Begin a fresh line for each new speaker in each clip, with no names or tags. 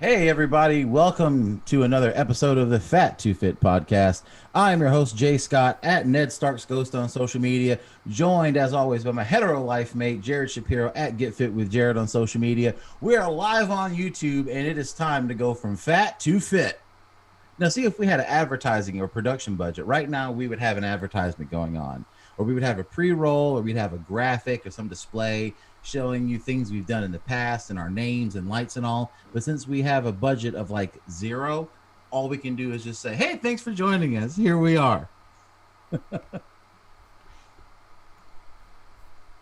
Hey, everybody. Welcome to another episode of the Fat to Fit podcast. I'm your host, Jay Scott, at Ned Starks Ghost on social media, joined as always by my hetero life mate, Jared Shapiro, at Get Fit with Jared on social media. We are live on YouTube, and it is time to go from fat to fit. Now, see, if we had an advertising or production budget, right now we would have an advertisement going on, or we would have a pre roll, or we'd have a graphic or some display showing you things we've done in the past and our names and lights and all. But since we have a budget of like zero, all we can do is just say, hey, thanks for joining us. Here we are.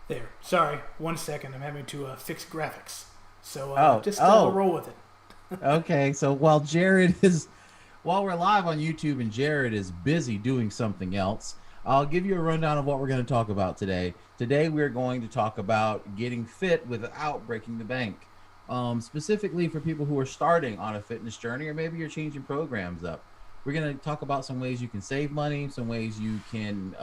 There. Sorry, 1 second. I'm having to fix graphics. So
Oh,
just
oh,
roll with it.
okay. So while we're live on YouTube and Jared is busy doing something else, I'll give you a rundown of what we're going to talk about today. Today, we're going to talk about getting fit without breaking the bank. Specifically for people who are starting on a fitness journey, or maybe you're changing programs up. We're going to talk about some ways you can save money, some ways you can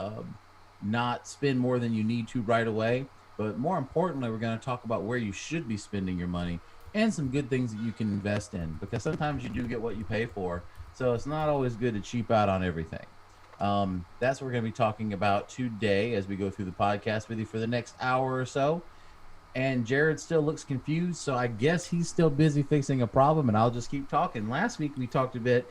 not spend more than you need to right away. But more importantly, we're going to talk about where you should be spending your money and some good things that you can invest in, because sometimes you do get what you pay for. So it's not always good to cheap out on everything. That's what we're going to be talking about today as we go through the podcast with you for the next hour or so. And Jared still looks confused, so I guess he's still busy fixing a problem, and I'll just keep talking. Last week, we talked a bit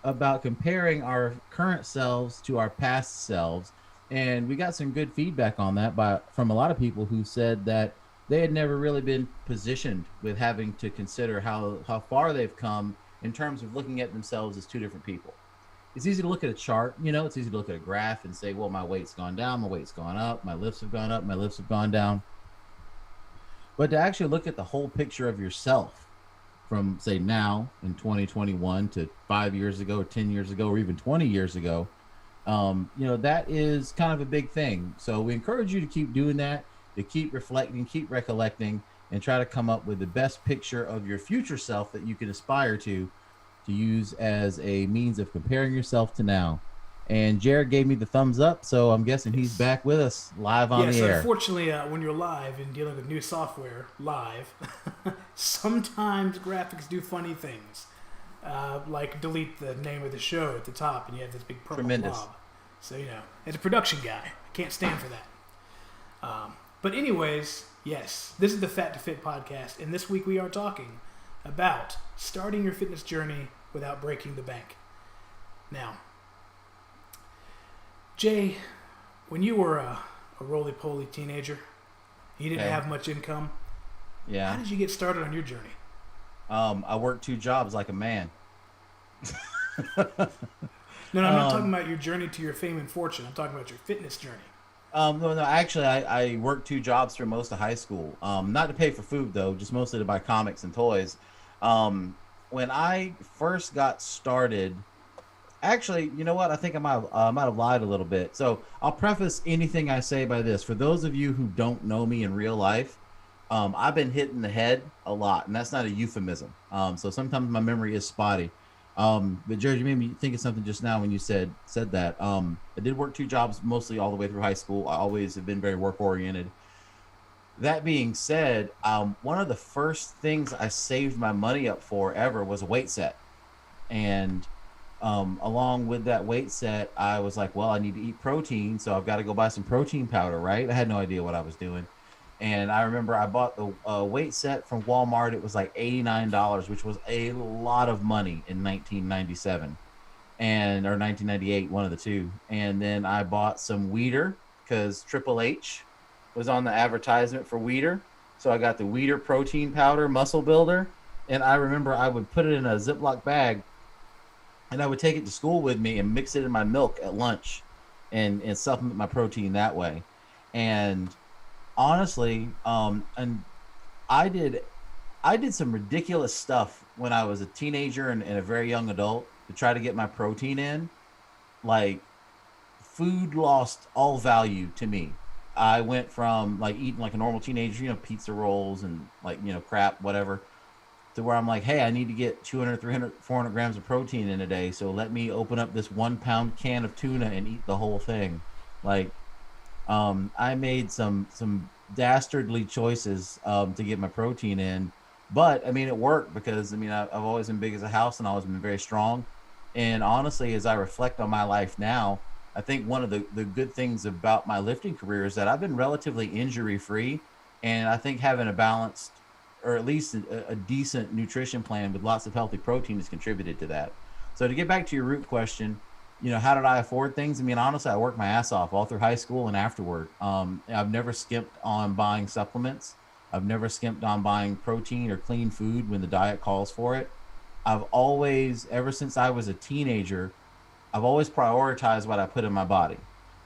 about comparing our current selves to our past selves, and we got some good feedback on that from a lot of people who said that they had never really been positioned with having to consider how far they've come in terms of looking at themselves as two different people. It's easy to look at a chart, it's easy to look at a graph and say, well, my weight's gone down, my weight's gone up, my lifts have gone up, my lifts have gone down. But to actually look at the whole picture of yourself from, say, now in 2021 to 5 years ago, or 10 years ago, or even 20 years ago, that is kind of a big thing. So we encourage you to keep doing that, to keep reflecting, keep recollecting, and try to come up with the best picture of your future self that you can aspire to use as a means of comparing yourself to now. And Jared gave me the thumbs up, so I'm guessing he's
Yes.
back with us live on the
Yes,
air.
unfortunately, when you're live and dealing with new software live, sometimes graphics do funny things. Like delete the name of the show at the top and you have this big purple
Tremendous.
blob. So, as a production guy, I can't stand for that. But anyways, yes, this is the Fat to Fit podcast, and this week we are talking about starting your fitness journey without breaking the bank. Now, Jay, when you were a roly-poly teenager, you didn't
Okay.
have much income, how
Yeah.
did you get started on your journey?
I worked two jobs like a man.
No, I'm not talking
um,
about your journey to your fame and fortune. I'm talking about your fitness journey.
no, actually, I worked two jobs for most of high school. Not to pay for food though, just mostly to buy comics and toys. Um, when I first got started, actually, you know what? I think might have lied a little bit. So I'll preface anything I say by this: for those of you who don't know me in real life, I've been hit in the head a lot, and that's not a euphemism. So sometimes my memory is spotty. But Jared, you made me think of something just now when you said that. I did work two jobs mostly all the way through high school. I always have been very work oriented. That being said, one of the first things I saved my money up for ever was a weight set, and along with that weight set, I was like, well, I need to eat protein, so I've got to go buy some protein powder, right? I had no idea what I was doing. And I remember I bought the weight set from Walmart. It was like $89, which was a lot of money in 1997 and or 1998, one of the two. And then I bought some Weider because Triple H was on the advertisement for Weider. So I got the Weider protein powder muscle builder. And I remember I would put it in a Ziploc bag and I would take it to school with me and mix it in my milk at lunch and supplement my protein that way. And honestly, and I did I did some ridiculous stuff when I was a teenager and a very young adult to try to get my protein in. Like, food lost all value to me. I went from like eating like a normal teenager, pizza rolls and like, crap, whatever, to where I'm like, hey, I need to get 200, 300, 400 grams of protein in a day. So let me open up this 1 pound can of tuna and eat the whole thing. Like, I made some dastardly choices to get my protein in, But I mean, it worked because I mean, I've always been big as a house and always been very strong. And honestly, as I reflect on my life now, I think one of the good things about my lifting career is that I've been relatively injury free. And I think having a balanced or at least a decent nutrition plan with lots of healthy protein has contributed to that. So to get back to your root question, how did I afford things? I mean, honestly, I worked my ass off all through high school and afterward. I've never skimped on buying supplements. I've never skimped on buying protein or clean food when the diet calls for it. I've always, ever since I was a teenager, I've always prioritized what I put in my body.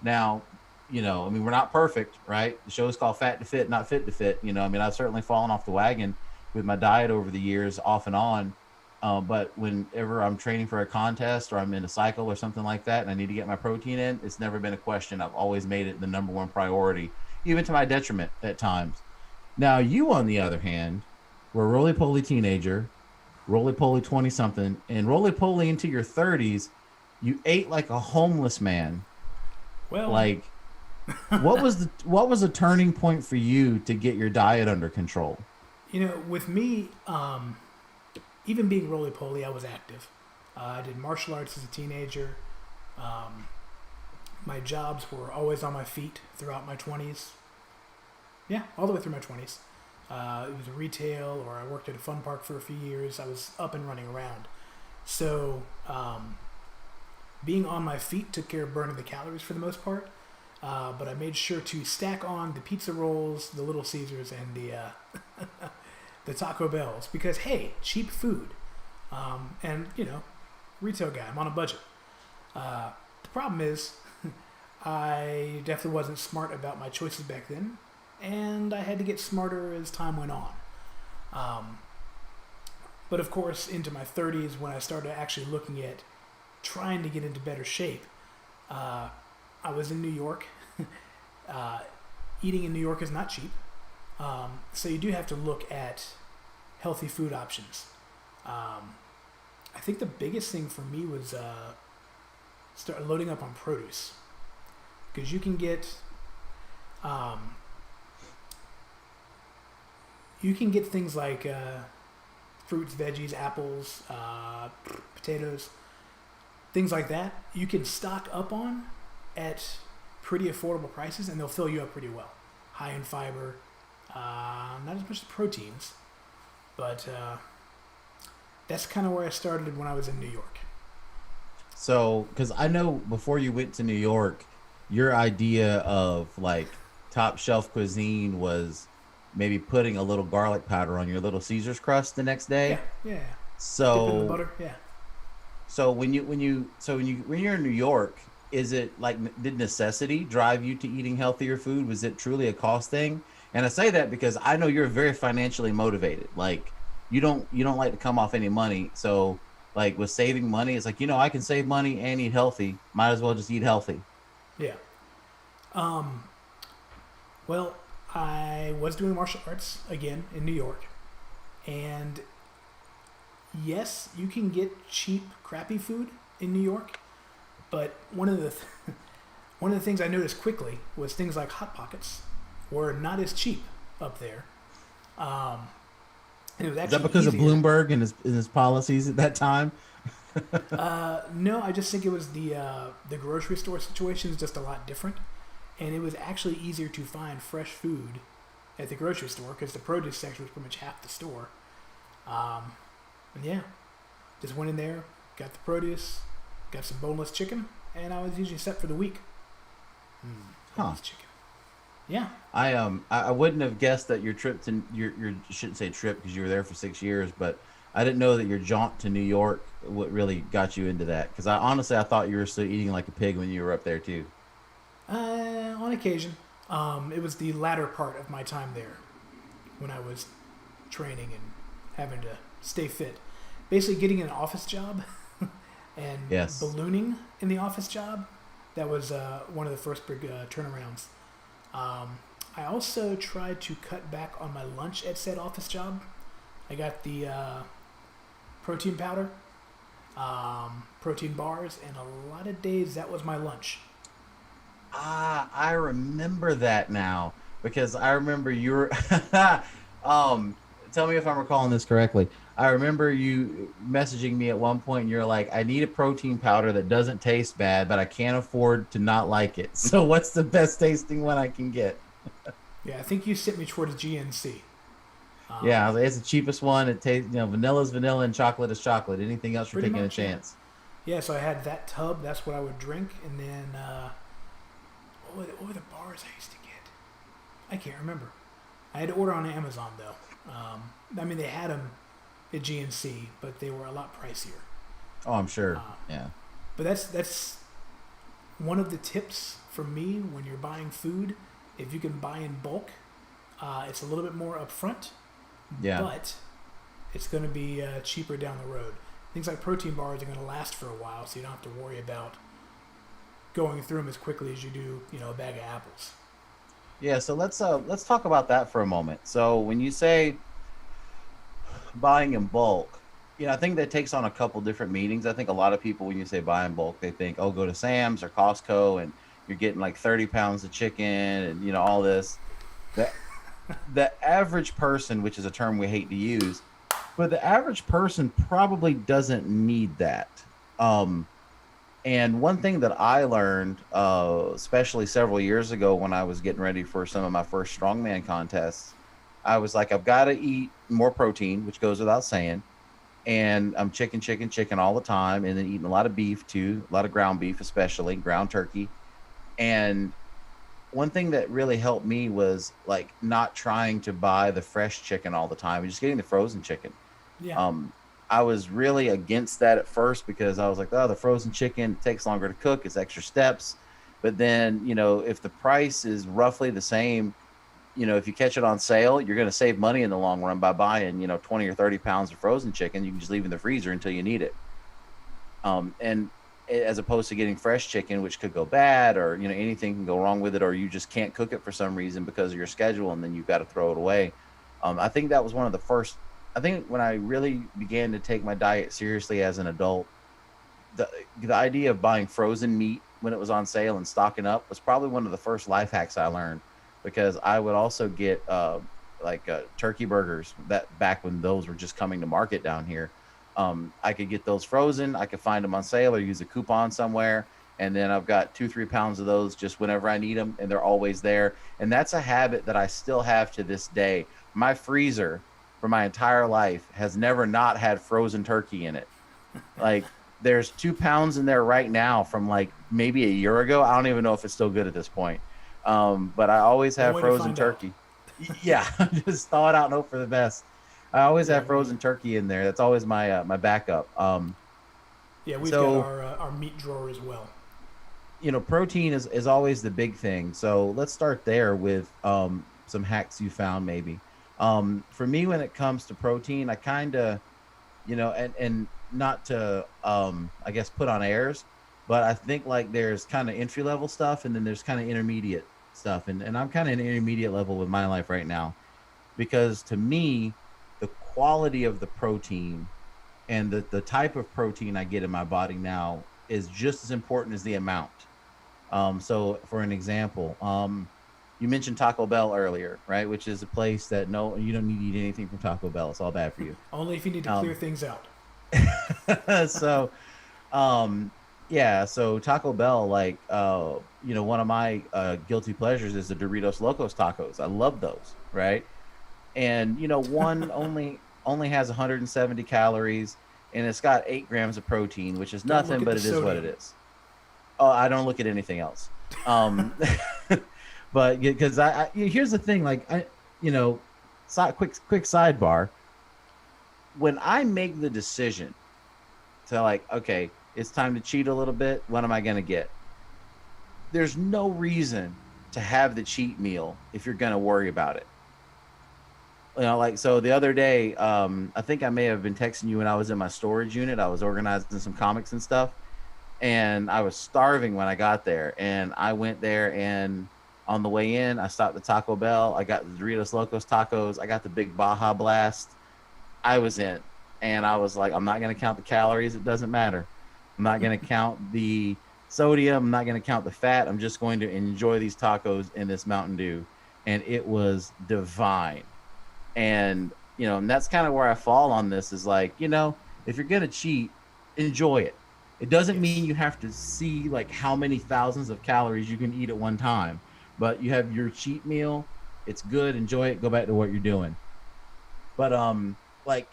Now, I mean, we're not perfect, right? The show is called Fat to Fit, not Fit to Fit. I mean, I've certainly fallen off the wagon with my diet over the years, off and on. But whenever I'm training for a contest or I'm in a cycle or something like that and I need to get my protein in, it's never been a question. I've always made it the number one priority, even to my detriment at times. Now, you, on the other hand, were a roly poly teenager, roly poly 20 something, and roly poly into your 30s. You ate like a homeless man.
Well,
Like, what was a turning point for you to get your diet under control?
with me, even being roly poly, I was active. I did martial arts as a teenager. Um, my jobs were always on my feet throughout my 20s. Yeah, all the way through my 20s. It was retail, or I worked at a fun park for a few years. I was up and running around. So, being on my feet took care of burning the calories for the most part. But I made sure to stack on the pizza rolls, the Little Caesars, and the Taco Bells because hey, cheap food, and retail guy. I'm on a budget. The problem is, I definitely wasn't smart about my choices back then, and I had to get smarter as time went on. Um, but of course, into my 30s, when I started actually looking at trying to get into better shape, uh, I was in New York. uh, Eating in New York is not cheap. So you do have to look at healthy food options. I think the biggest thing for me was start loading up on produce because um, you can get things like fruits, veggies, apples, potatoes, things like that. You can stock up on at pretty affordable prices, and they'll fill you up pretty well. High in fiber, not as much proteins, but that's kind of where I started when I was in New York.
So, because I know before you went to New York, your idea of like top shelf cuisine was maybe putting a little garlic powder on your Little Caesars crust the next
Yeah,
day.
yeah. Dip it in the
So,
butter. Yeah.
so when you're in New York, is it like did necessity drive you to eating healthier food? Was it truly a cost thing? And I say that because I know you're very financially motivated. Like you don't like to come off any money. So like with saving money, it's like, I can save money and eat healthy. Might as well just eat healthy.
Yeah. Um, well, I was doing martial arts again in New York, and yes, you can get cheap, crappy food in New York. But one of the things I noticed quickly was things like hot pockets were not as cheap up there, um, and it was
Is that
actually
because of
easier.
Bloomberg and his policies at that time?
No, I just think it was the grocery store situation is just a lot different, and it was actually easier to find fresh food at the grocery store because the produce section was pretty much half the store. Um, and yeah, just went in there, got the produce, got some boneless chicken, and I was usually set for the week.
Huh.
Boneless chicken. Yeah.
I wouldn't have guessed that your trip to your you shouldn't say trip because you were there for 6 years, but I didn't know that your jaunt to New York what really got you into that. Because I thought you were still eating like a pig when you were up there too.
On occasion. It was the latter part of my time there when I was training and having to stay fit. Basically, getting an office job and
Yes.
ballooning in the office job. That was one of the first big turnarounds. I also tried to cut back on my lunch at said office job. I got the protein powder, protein bars, and a lot of days that was my lunch.
Ah, I remember that now because I remember you were um tell me if I'm recalling this correctly. I remember you messaging me at one point, and you're like, "I need a protein powder that doesn't taste bad, but I can't afford to not like it. So, what's the best tasting one I can get?"
Yeah, I think you sent me towards GNC.
Yeah, I
Um,
was like, it's the cheapest one. It tastes, vanilla's vanilla and chocolate is chocolate. Anything else, you're
Pretty
taking a
much, yeah.
chance.
Yeah, so I had that tub. That's what I would drink, and then what were the bars I used to get? I can't remember. I had to order on Amazon though. I mean, they had them at GNC, but they were a lot pricier.
Oh, I'm sure.
Uh,
Yeah.
but that's one of the tips from me when you're buying food. If you can buy in bulk, it's a little bit more upfront,
Yeah.
but it's going to be cheaper down the road. Things like protein bars are going to last for a while, so you don't have to worry about going through them as quickly as you do, a bag of apples.
Yeah, so let's talk about that for a moment. So when you say buying in bulk, I think that takes on a couple different meanings. I think a lot of people, when you say buy in bulk, they think, oh, go to Sam's or Costco and you're getting like 30 pounds of chicken and all this. The the average person, which is a term we hate to use, but the average person probably doesn't need that. Um, and one thing that I learned, especially several years ago when I was getting ready for some of my first strongman contests, I was like, I've got to eat more protein, which goes without saying. And I'm chicken, chicken, chicken all the time, and then eating a lot of beef too, a lot of ground beef, especially ground turkey. And one thing that really helped me was like not trying to buy the fresh chicken all the time and just getting the frozen chicken.
Yeah.
Um, I was really against that at first because I was like, oh, the frozen chicken takes longer to cook, it's extra steps. But then, if the price is roughly the same, if you catch it on sale, you're going to save money in the long run by buying, 20 or 30 pounds of frozen chicken. You can just leave in the freezer until you need it. And as opposed to getting fresh chicken, which could go bad, or anything can go wrong with it, or you just can't cook it for some reason because of your schedule, and then you've got to throw it away. I think that was one of the first. I think when I really began to take my diet seriously as an adult, the the idea of buying frozen meat when it was on sale and stocking up was probably one of the first life hacks I learned, because I would also get turkey burgers that back when those were just coming to market down here. I could get those frozen. I could find them on sale or use a coupon somewhere. And then I've got 2-3 pounds of those just whenever I need them, and they're always there. And that's a habit that I still have to this day. My freezer for my entire life has never not had frozen turkey in it. Like, there's 2 pounds in there right now from like maybe a year ago. I don't even know if it's still good at this point. But I always
One
have
way to
frozen
find out.
turkey. Yeah, just thaw it out and hope for the best. I always
Yeah,
have frozen turkey in there. That's always my backup.
we've got
So
our meat drawer as well.
protein is always the big thing. So let's start there with some hacks you found maybe. For me, when it comes to protein, I kind of and not to I guess put on airs, but I think like there's kind of entry level stuff and then there's kind of intermediate stuff, and I'm kind of an intermediate level with my life right now, because to me the quality of the protein and the type of protein I get in my body now is just as important as the amount. So for an example, you mentioned Taco Bell earlier, right? Which is a place that no, you don't need to eat anything from Taco Bell. It's all bad for you.
Only if you need to clear
Um,
things out.
so, um, yeah. So Taco Bell, like, one of my guilty pleasures is the Doritos Locos tacos. I love those, right? And one only has 170 calories, and it's got 8 grams of protein, which is
Don't look
nothing,
at
but
the
it is what it
sodium.
is. Oh, I don't look at anything else. Um, but because here's the thing, like you know, quick sidebar. When I make the decision to like, okay, it's time to cheat a little bit. What am I gonna get? There's no reason to have the cheat meal if you're gonna worry about it. Like so the other day, I think I may have been texting you when I was in my storage unit. I was organizing some comics and stuff, and I was starving when I got there. And I went there, and on the way in, I stopped at Taco Bell. I got the Doritos Locos tacos. I got the big Baja Blast. I was in, and I was like, I'm not gonna count the calories. It doesn't matter. I'm not gonna count the sodium. I'm not gonna count the fat. I'm just going to enjoy these tacos in this Mountain Dew, and it was divine. And And that's kind of where I fall on this is like, if you're going to cheat, enjoy it. It doesn't mean
Yes.
you have to see like how many thousands of calories you can eat at one time, but you have your cheat meal. It's good. Enjoy it. Go back to what you're doing. But like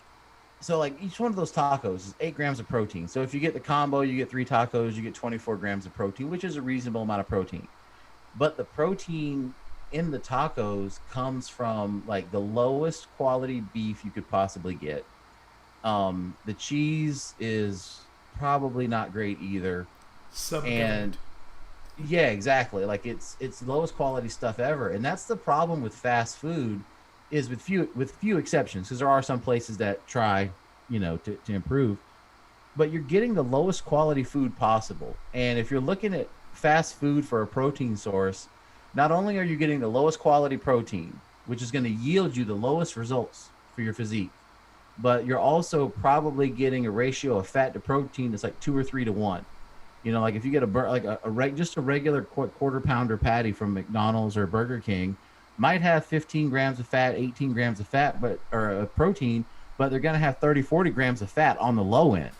so like each one of those tacos is 8 grams of protein. So if you get the combo, you get 3 tacos, you get 24 grams of protein, which is a reasonable amount of protein. But the protein in the tacos comes from like the lowest quality beef you could possibly get. The cheese is probably not great either.
Subgovernment.
And yeah, exactly. Like it's the lowest quality stuff ever. And that's the problem with fast food is with few exceptions, because there are some places that try, to improve, but you're getting the lowest quality food possible. And if you're looking at fast food for a protein source, not only are you getting the lowest quality protein, which is going to yield you the lowest results for your physique, but you're also probably getting a ratio of fat to protein that's like 2 or 3 to 1. Like if you get just a regular quarter pounder patty from McDonald's or Burger King, might have 15 grams of fat, 18 grams of fat, or protein, but they're going to have 30, 40 grams of fat on the low end.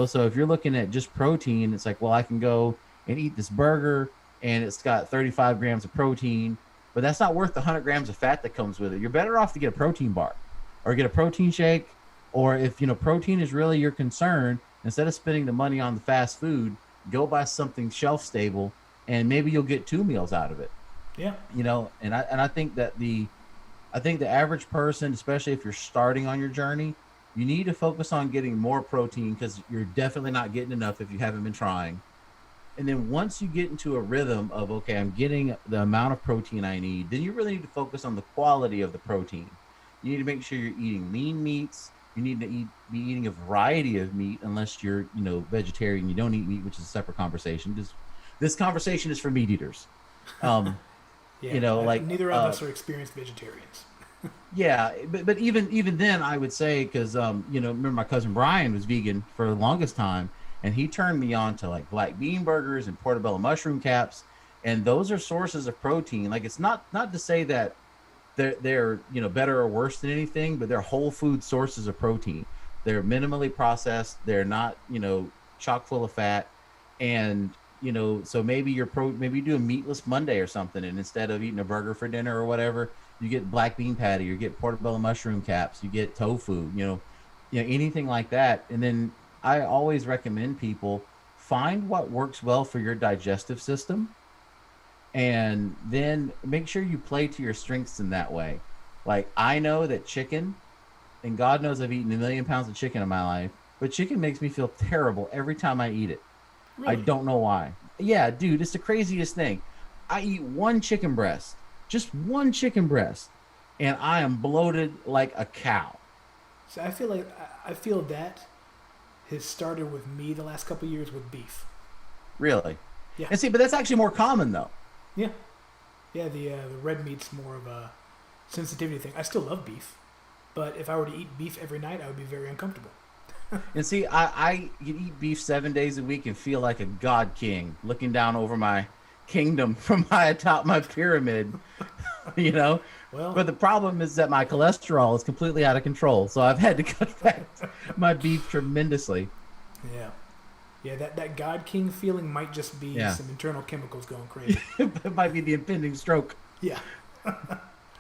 So if you're looking at just protein, it's like, well, I can go and eat this burger and it's got 35 grams of protein, but that's not worth the 100 grams of fat that comes with it. You're better off to get a protein bar or get a protein shake. Or if, protein is really your concern, instead of spending the money on the fast food, go buy something shelf stable and maybe you'll get 2 meals out of it.
Yeah.
And I think that the average person, especially if you're starting on your journey, you need to focus on getting more protein because you're definitely not getting enough if you haven't been trying. And then once you get into a rhythm of, okay, I'm getting the amount of protein I need, then you really need to focus on the quality of the protein. You need to make sure you're eating lean meats. You need to be eating a variety of meat, unless you're, vegetarian. You don't eat meat, which is a separate conversation. This conversation is for meat eaters.
Yeah.
Like
Neither of us are experienced vegetarians.
yeah, but even then, I would say because remember my cousin Brian was vegan for the longest time, and he turned me on to like black bean burgers and portobello mushroom caps, and those are sources of protein. Like it's not to say that they're better or worse than anything, but they're whole food sources of protein. They're minimally processed. They're not chock full of fat, and so maybe maybe you do a meatless Monday or something, and instead of eating a burger for dinner or whatever, you get black bean patty, you get portobello mushroom caps, you get tofu, anything like that. And then I always recommend people find what works well for your digestive system, and then make sure you play to your strengths in that way. Like I know that chicken, and God knows I've eaten 1,000,000 pounds of chicken in my life, but chicken makes me feel terrible every time I eat it. I
Really?
don't know why. Yeah, dude, it's the craziest thing. I eat one chicken breast, just one chicken breast, and I am bloated like a cow.
So I feel that has started with me the last couple of years with beef.
Really.
Yeah.
And see, but that's actually more common though.
Yeah. Yeah. The red meat's more of a sensitivity thing. I still love beef, but if I were to eat beef every night, I would be very uncomfortable.
And see, I can eat beef 7 days a week and feel like a god king looking down over my kingdom from high atop my pyramid, you know?
Well,
But the problem is that my cholesterol is completely out of control. So I've had to cut back my beef tremendously.
yeah. Yeah, that God King feeling might just be
Yeah.
some internal chemicals going crazy.
It might be the impending stroke.
Yeah.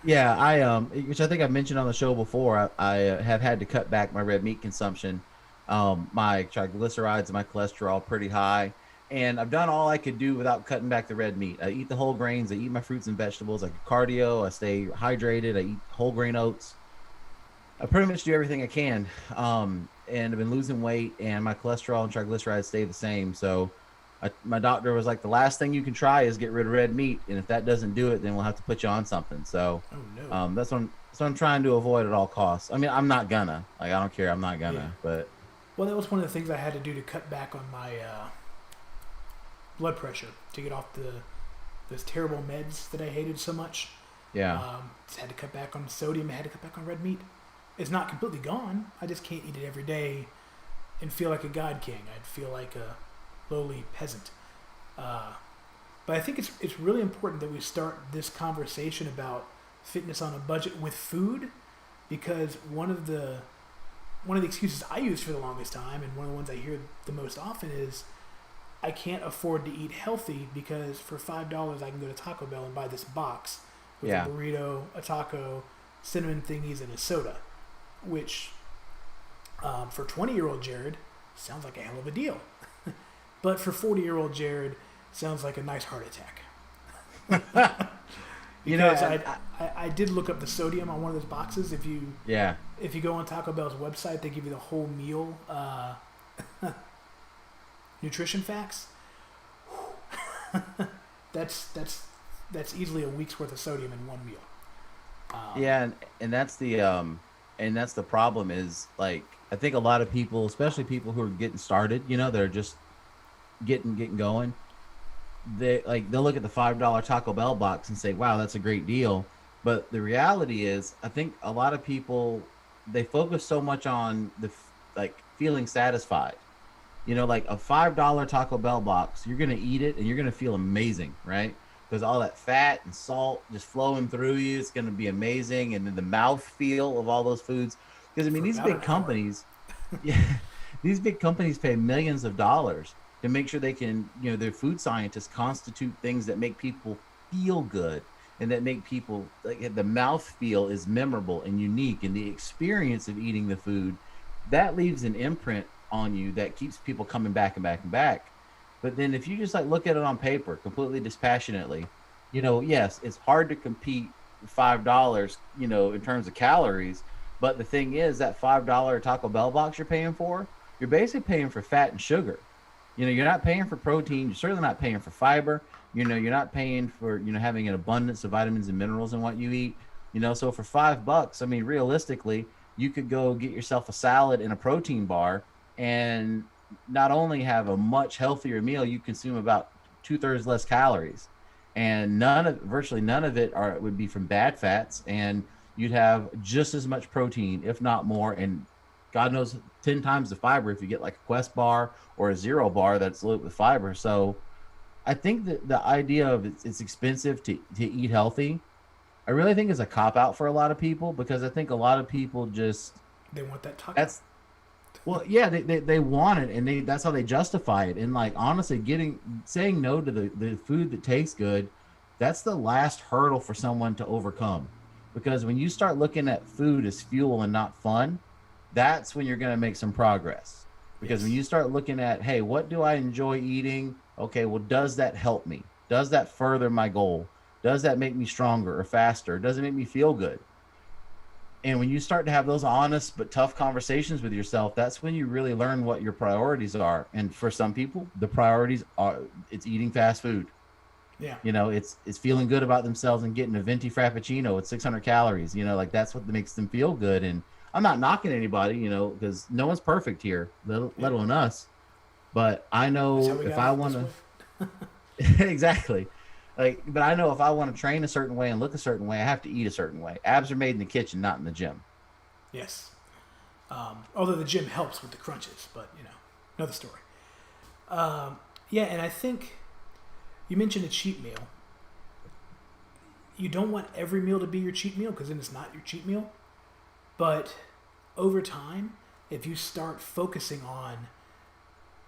Yeah, which I think I mentioned on the show before. I have had to cut back my red meat consumption. My triglycerides and my cholesterol pretty high, and I've done all I could do without cutting back the red meat. I eat the whole grains. I eat my fruits and vegetables. I cardio. I stay hydrated. I eat whole grain oats. I pretty much do everything I can. And I've been losing weight, and my cholesterol and triglycerides stay the same. So my doctor was like, the last thing you can try is get rid of red meat, and if that doesn't do it, then we'll have to put you on something. So
Oh no.
that's what I'm trying to avoid at all costs. I mean, I'm not gonna, like, I don't care. I'm not gonna,
Yeah.
but
Well, that was one of the things I had to do to cut back on my blood pressure to get off those terrible meds that I hated so much.
yeah.
Just had to cut back on sodium. I had to cut back on red meat. It's not completely gone. I just can't eat it every day and feel like a god king. I'd feel like a lowly peasant. But I think it's really important that we start this conversation about fitness on a budget with food because one of the excuses I used for the longest time, and one of the ones I hear the most often, is I can't afford to eat healthy because for $5 I can go to Taco Bell and buy this box with a burrito, a taco, cinnamon thingies, and a soda, which for 20-year-old Jared sounds like a hell of a deal. But for 40-year-old Jared, sounds like a nice heart attack. Because I did look up the sodium on one of those boxes. If you go on Taco Bell's website, they give you the whole meal nutrition facts. That's easily a week's worth of sodium in one meal.
And that's the problem is, like, I think a lot of people, especially people who are getting started, they're just getting going. They'll look at the $5 Taco Bell box and say, wow, that's a great deal. But the reality is, I think a lot of people, they focus so much on feeling satisfied. Like a $5 Taco Bell box, you're going to eat it and you're going to feel amazing, right? Because all that fat and salt just flowing through you, it's going to be amazing. And then the mouth feel of all those foods. Because, these big companies, these big companies pay millions of dollars to make sure they can, their food scientists constitute things that make people feel good and that make people, the mouth feel is memorable and unique, and the experience of eating the food, that leaves an imprint on you that keeps people coming back and back and back. But then if you just look at it on paper completely dispassionately, yes, it's hard to compete with $5, in terms of calories. But the thing is, that $5 Taco Bell box you're paying for, you're basically paying for fat and sugar. You're not paying for protein. You're certainly not paying for fiber. You're not paying for, having an abundance of vitamins and minerals in what you eat. So for $5, realistically, you could go get yourself a salad and a protein bar and not only have a much healthier meal, you consume about 2/3 less calories, and virtually none of it would be from bad fats, and you'd have just as much protein, if not more, and God knows 10 times the fiber if you get like a Quest bar or a Zero bar that's loaded with fiber. So I think that the idea of it's expensive to eat healthy, I really think is a cop out for a lot of people, because I think a lot of people
they want that taco.
They want it, and that's how they justify it. And honestly, saying no to the food that tastes good, that's the last hurdle for someone to overcome. Because when you start looking at food as fuel and not fun, that's when you're going to make some progress. Because when you start looking at, hey, what do I enjoy eating? Okay, well, does that help me? Does that further my goal? Does that make me stronger or faster? Does it make me feel good? And when you start to have those honest but tough conversations with yourself, that's when you really learn what your priorities are. And for some people, the priorities are, it's eating fast food.
Yeah.
It's feeling good about themselves and getting a venti frappuccino with 600 calories. That's what makes them feel good. And I'm not knocking anybody, because no one's perfect here, let alone us. But I know if I want to, exactly. But I know if I want to train a certain way and look a certain way, I have to eat a certain way. Abs are made in the kitchen, not in the gym.
Yes. Although the gym helps with the crunches, but another story. And I think you mentioned a cheat meal. You don't want every meal to be your cheat meal, because then it's not your cheat meal. But over time, if you start focusing on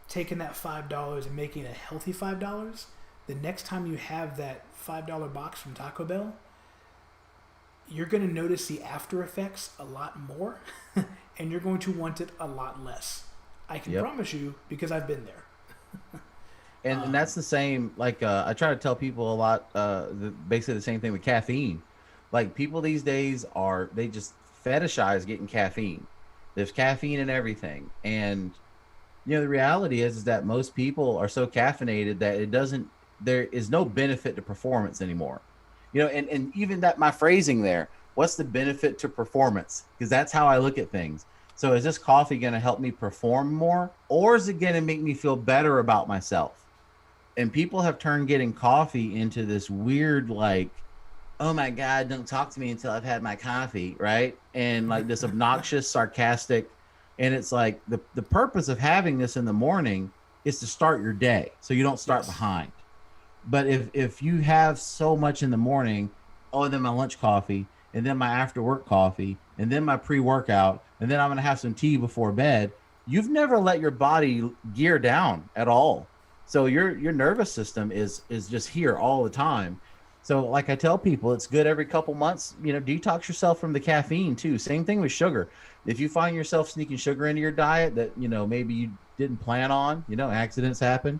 taking that $5 and making it a healthy $5, the next time you have that $5 box from Taco Bell, you're going to notice the after effects a lot more, and you're going to want it a lot less. I can promise you, because I've been there.
And that's the same, I try to tell people a lot, basically the same thing with caffeine. People these days they just fetishize getting caffeine. There's caffeine in everything. And, the reality is that most people are so caffeinated that there is no benefit to performance anymore. And even that, my phrasing there, what's the benefit to performance? Because that's how I look at things. So is this coffee going to help me perform more, or is it going to make me feel better about myself? And people have turned getting coffee into this weird, oh my God, don't talk to me until I've had my coffee, right? And this obnoxious, sarcastic, and it's the purpose of having this in the morning is to start your day so you don't start behind. But if you have so much in the morning, and then my lunch coffee, and then my after work coffee, and then my pre workout, and then I'm going to have some tea before bed, you've never let your body gear down at all. So your nervous system is just here all the time. So like I tell people, it's good every couple months, detox yourself from the caffeine too. Same thing with sugar. If you find yourself sneaking sugar into your diet that, maybe you didn't plan on, accidents happen.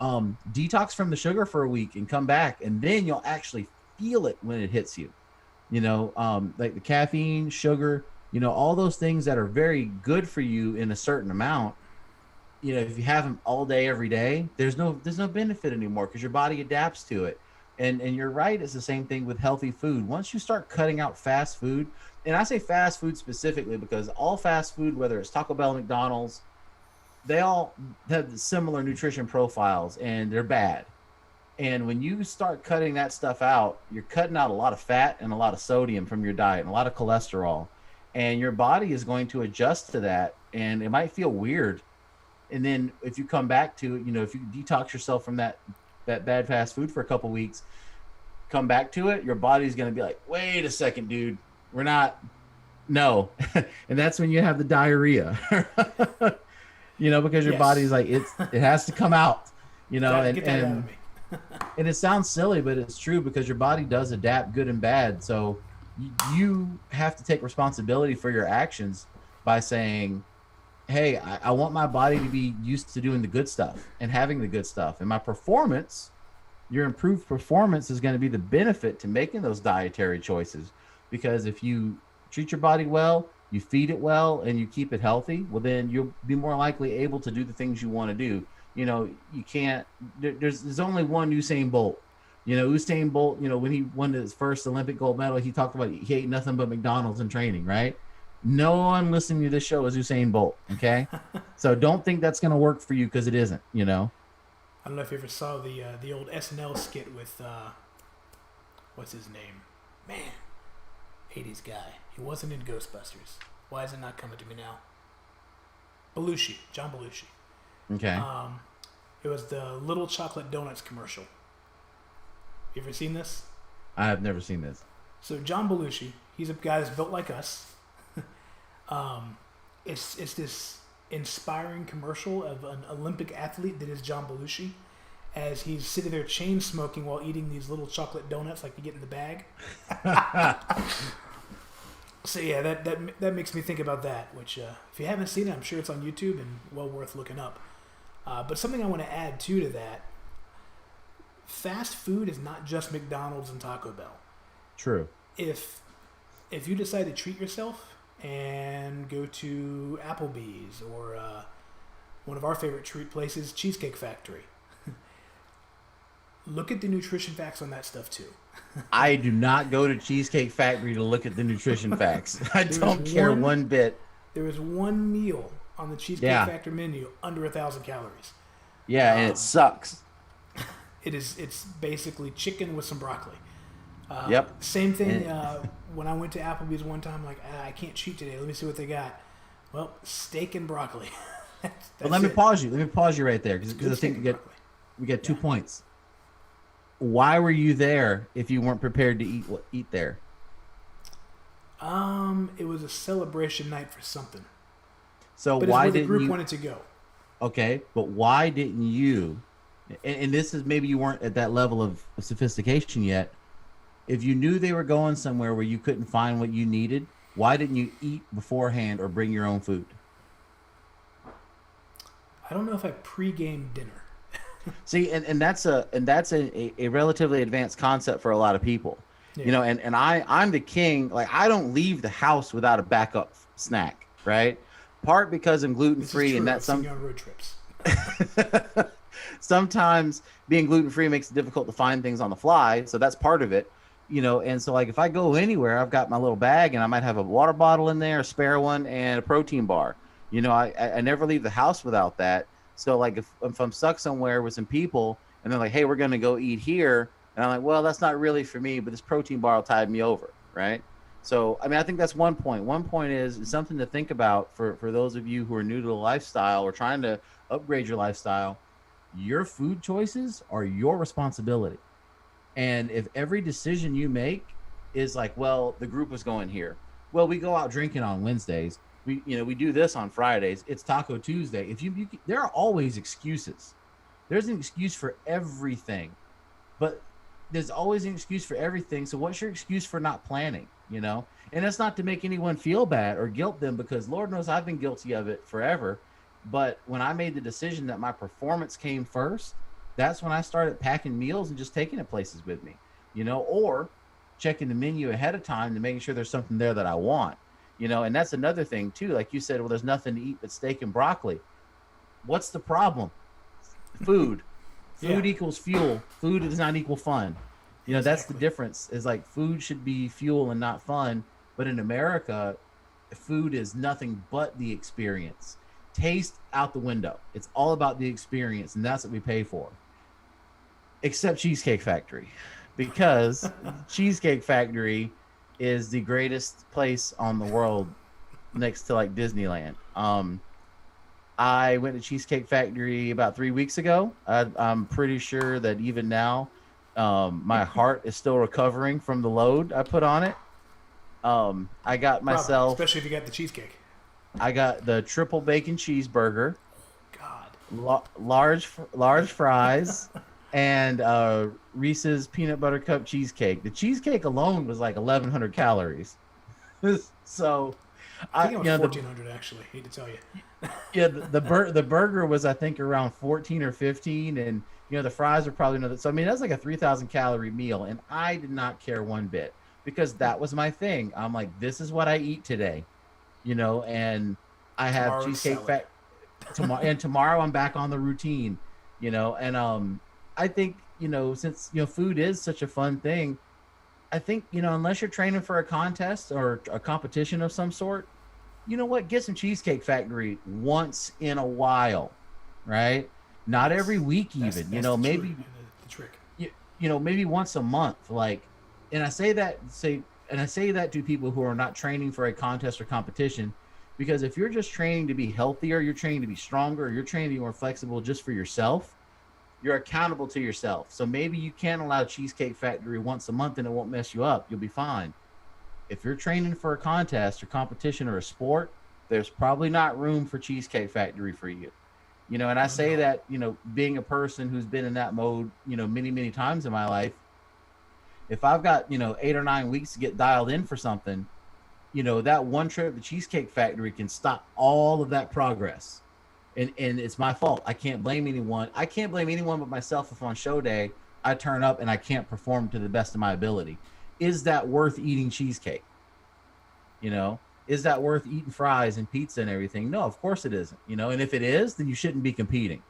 Detox from the sugar for a week and come back, and then you'll actually feel it when it hits you. Like the caffeine, sugar, all those things that are very good for you in a certain amount. If you have them all day, every day, there's no benefit anymore because your body adapts to it. And you're right, it's the same thing with healthy food. Once you start cutting out fast food, and I say fast food specifically because all fast food, whether it's Taco Bell, McDonald's, they all have similar nutrition profiles and they're bad. And when you start cutting that stuff out, you're cutting out a lot of fat and a lot of sodium from your diet and a lot of cholesterol. And your body is going to adjust to that. And it might feel weird. And then if you come back to it, if you detox yourself from that bad fast food for a couple weeks, come back to it, your body's going to be like, wait a second, dude, we're not, no. And that's when you have the diarrhea, because your body's like, it has to come out, and and it sounds silly, but it's true because your body does adapt, good and bad. So you have to take responsibility for your actions by saying, hey, I want my body to be used to doing the good stuff and having the good stuff. And my performance, your improved performance is going to be the benefit to making those dietary choices. Because if you treat your body well, you feed it well, and you keep it healthy, well, then you'll be more likely able to do the things you want to do. You can't, there's only one Usain Bolt. Usain Bolt, when he won his first Olympic gold medal, he talked about he ate nothing but McDonald's in training, right? No one listening to this show is Usain Bolt, okay? So don't think that's going to work for you because it isn't,
I don't know if you ever saw the old SNL skit with, what's his name? Man, 80s guy. He wasn't in Ghostbusters. Why is it not coming to me now? Belushi, John Belushi.
Okay.
It was the Little Chocolate Donuts commercial. You ever seen this?
I have never seen this.
So John Belushi, he's a guy that's built like us. It's this inspiring commercial of an Olympic athlete that is John Belushi, as he's sitting there chain smoking while eating these little chocolate donuts like you get in the bag. So yeah, that makes me think about that. Which if you haven't seen it, I'm sure it's on YouTube and well worth looking up. But something I want to add too to that: fast food is not just McDonald's and Taco Bell.
True.
If you decide to treat yourself and go to Applebee's or one of our favorite treat places, Cheesecake Factory, look at the nutrition facts on that stuff too.
I do not go to Cheesecake Factory to look at the nutrition facts. I don't care one bit.
There was one meal on the Cheesecake Factory menu under 1,000 calories.
Yeah, and it sucks.
It's basically chicken with some broccoli.
Yep.
Same thing. When I went to Applebee's one time, like, I can't cheat today. Let me see what they got. Well, steak and broccoli.
But let me pause you. Let me pause you right there because I think we get 2 points. Why were you there if you weren't prepared to eat there?
It was a celebration night for something.
So
but
why
didn't
the group
wanted to go?
Okay, but why didn't you? And this is maybe you weren't at that level of sophistication yet. If you knew they were going somewhere where you couldn't find what you needed, why didn't you eat beforehand or bring your own food?
I don't know if I pre-gamed dinner.
See, and that's a relatively advanced concept for a lot of people. Yeah. And I'm the king. Like, I don't leave the house without a backup snack, right? Part because I'm gluten free, and that's some
road trips.
Sometimes being gluten free makes it difficult to find things on the fly, so that's part of it. And so like if I go anywhere, I've got my little bag, and I might have a water bottle in there, a spare one, and a protein bar. I never leave the house without that. So like if I'm stuck somewhere with some people and they're like, hey, we're going to go eat here. And I'm like, well, that's not really for me, but this protein bar will tide me over. Right. So, I mean, I think that's one point. One point is something to think about for those of you who are new to the lifestyle or trying to upgrade your lifestyle. Your food choices are your responsibility. And if every decision you make is like, well, the group was going here. Well, we go out drinking on Wednesdays. We do this on Fridays. It's Taco Tuesday. If there are always excuses. There's an excuse for everything, but there's always an excuse for everything. So what's your excuse for not planning? And that's not to make anyone feel bad or guilt them, because Lord knows I've been guilty of it forever. But when I made the decision that my performance came first, that's when I started packing meals and just taking it places with me, or checking the menu ahead of time to making sure there's something there that I want, and that's another thing too. Like you said, well, there's nothing to eat but steak and broccoli. What's the problem? Food. Food equals fuel. Food does not equal fun. That's the difference, is like food should be fuel and not fun. But in America, food is nothing but the experience. Taste out the window. It's all about the experience, and that's what we pay for. Except Cheesecake Factory, because Cheesecake Factory is the greatest place on the world next to like Disneyland. I went to Cheesecake Factory about 3 weeks ago. I'm pretty sure that even now, my heart is still recovering from the load I put on it. I got myself,
especially if you got the cheesecake.
I got the triple bacon cheeseburger,
God,
large fries, and Reese's peanut butter cup cheesecake. The cheesecake alone was like 1,100 calories. So,
I think it was 1,400 actually. Hate to tell you.
Yeah, the burger was, I think, around 14 or 15, and the fries are probably another. So I mean, that's like a 3,000 calorie meal, and I did not care one bit, because that was my thing. I'm like, this is what I eat today, and I have Cheesecake tomorrow, and tomorrow I'm back on the routine, and I think since food is such a fun thing, I think unless you're training for a contest or a competition of some sort, get some Cheesecake Factory once in a while, right? Not every week even, maybe
the trick.
Maybe once a month, and I say that to people who are not training for a contest or competition, because if you're just training to be healthier, you're training to be stronger, you're training to be more flexible just for yourself, you're accountable to yourself. So maybe you can allow Cheesecake Factory once a month and it won't mess you up. You'll be fine. If you're training for a contest or competition or a sport, there's probably not room for Cheesecake Factory for you. And I say that, being a person who's been in that mode, many, many times in my life, if I've got, 8 or 9 weeks to get dialed in for something, that one trip to the Cheesecake Factory can stop all of that progress. And it's my fault. I can't blame anyone. I can't blame anyone but myself if on show day I turn up and I can't perform to the best of my ability. Is that worth eating cheesecake? Is that worth eating fries and pizza and everything? No, of course it isn't. And if it is, then you shouldn't be competing.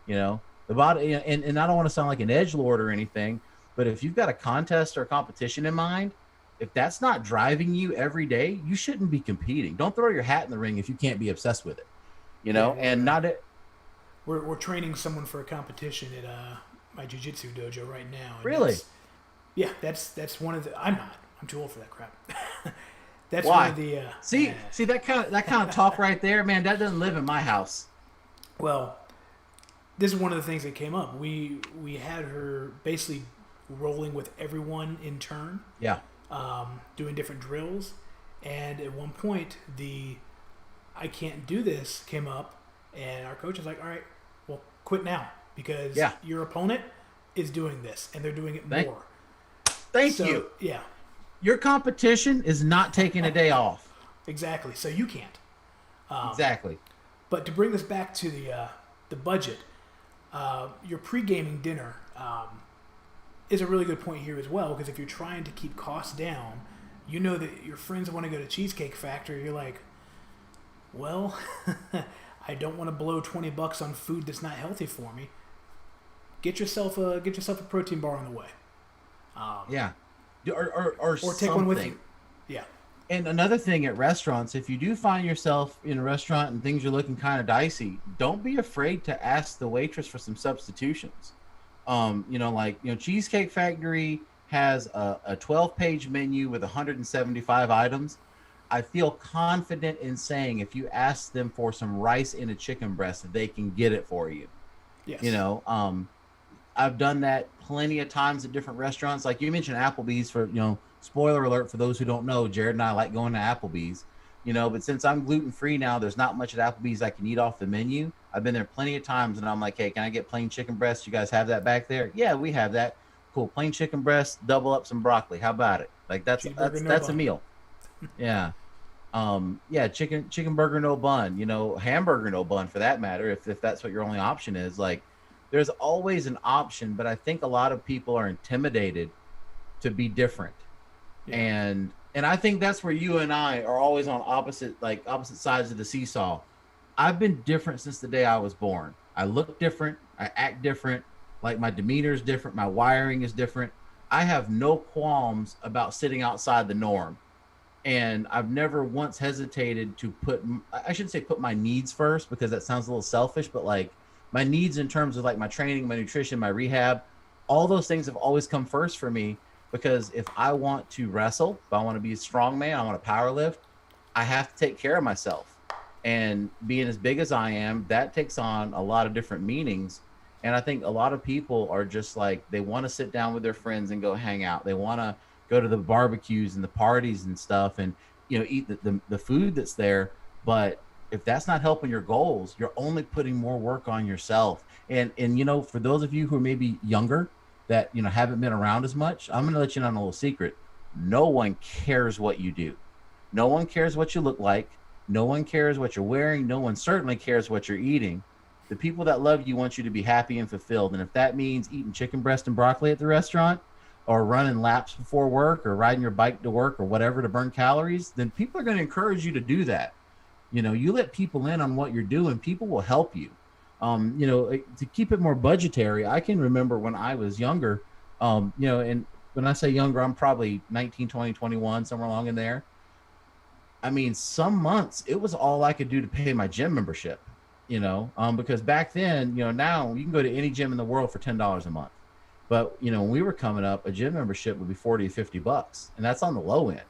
The body, and I don't want to sound like an edgelord or anything, but if you've got a contest or a competition in mind, if that's not driving you every day, you shouldn't be competing. Don't throw your hat in the ring if you can't be obsessed with it. And not it.
We're training someone for a competition at my jiu-jitsu dojo right now.
Really?
That's one of the. I'm not. I'm too old for that crap. That's
Why?
one of the.
See that kind of talk right there, man. That doesn't live in my house.
Well, this is one of the things that came up. We had her basically rolling with everyone in turn.
Yeah.
Doing different drills, and at one point the I can't do this came up, and our coach was like, all right, well, quit now, because your opponent is doing this and they're doing it more.
Thank you.
Yeah.
Your competition is not taking a day off.
Exactly. So you can't.
Exactly.
But to bring this back to the budget, your pre-gaming dinner is a really good point here as well, because if you're trying to keep costs down, that your friends want to go to Cheesecake Factory, you're like, well, I don't want to blow $20 on food that's not healthy for me. Get yourself a protein bar on the way.
Or
take one with you. Yeah.
And another thing at restaurants, if you do find yourself in a restaurant and things are looking kind of dicey, don't be afraid to ask the waitress for some substitutions. Cheesecake Factory has a 12-page menu with 175 items. I feel confident in saying if you ask them for some rice in a chicken breast, they can get it for you.
Yes.
I've done that plenty of times at different restaurants. Like you mentioned Applebee's for Spoiler alert for those who don't know, Jared and I like going to Applebee's, but since I'm gluten free now, there's not much at Applebee's I can eat off the menu. I've been there plenty of times and I'm like, hey, can I get plain chicken breast? You guys have that back there? Yeah, we have that. Cool. Plain chicken breast, double up some broccoli. How about it? Like
Cheeseburger, no
that's a
bun.
meal. Yeah. Yeah, chicken burger no bun, hamburger no bun for that matter, if that's what your only option is. Like there's always an option, but I think a lot of people are intimidated to be different.
Yeah.
And I think that's where you and I are always on opposite sides of the seesaw. I've been different since the day I was born. I look different, I act different, like my demeanor is different, my wiring is different. I have no qualms about sitting outside the norm, and I've never once hesitated to I shouldn't say put my needs first because that sounds a little selfish, but like my needs in terms of like my training, my nutrition, my rehab, all those things have always come first for me, because if I want to wrestle, if I want to be a strong man, I want to power lift, I have to take care of myself. And being as big as I am, that takes on a lot of different meanings. And I think a lot of people are just like, they want to sit down with their friends and go hang out. They want to go to the barbecues and the parties and stuff and, eat the food that's there. But if that's not helping your goals, you're only putting more work on yourself. And for those of you who are maybe younger that, haven't been around as much, I'm going to let you know a little secret. No one cares what you do. No one cares what you look like. No one cares what you're wearing. No one certainly cares what you're eating. The people that love you want you to be happy and fulfilled. And if that means eating chicken breast and broccoli at the restaurant, or running laps before work, or riding your bike to work, or whatever to burn calories, then people are going to encourage you to do that. You let people in on what you're doing, people will help you. To keep it more budgetary, I can remember when I was younger, and when I say younger, I'm probably 19, 20, 21, somewhere along in there. I mean, some months it was all I could do to pay my gym membership, because back then, now you can go to any gym in the world for $10 a month. But, when we were coming up, a gym membership would be 40 to $50, and that's on the low end.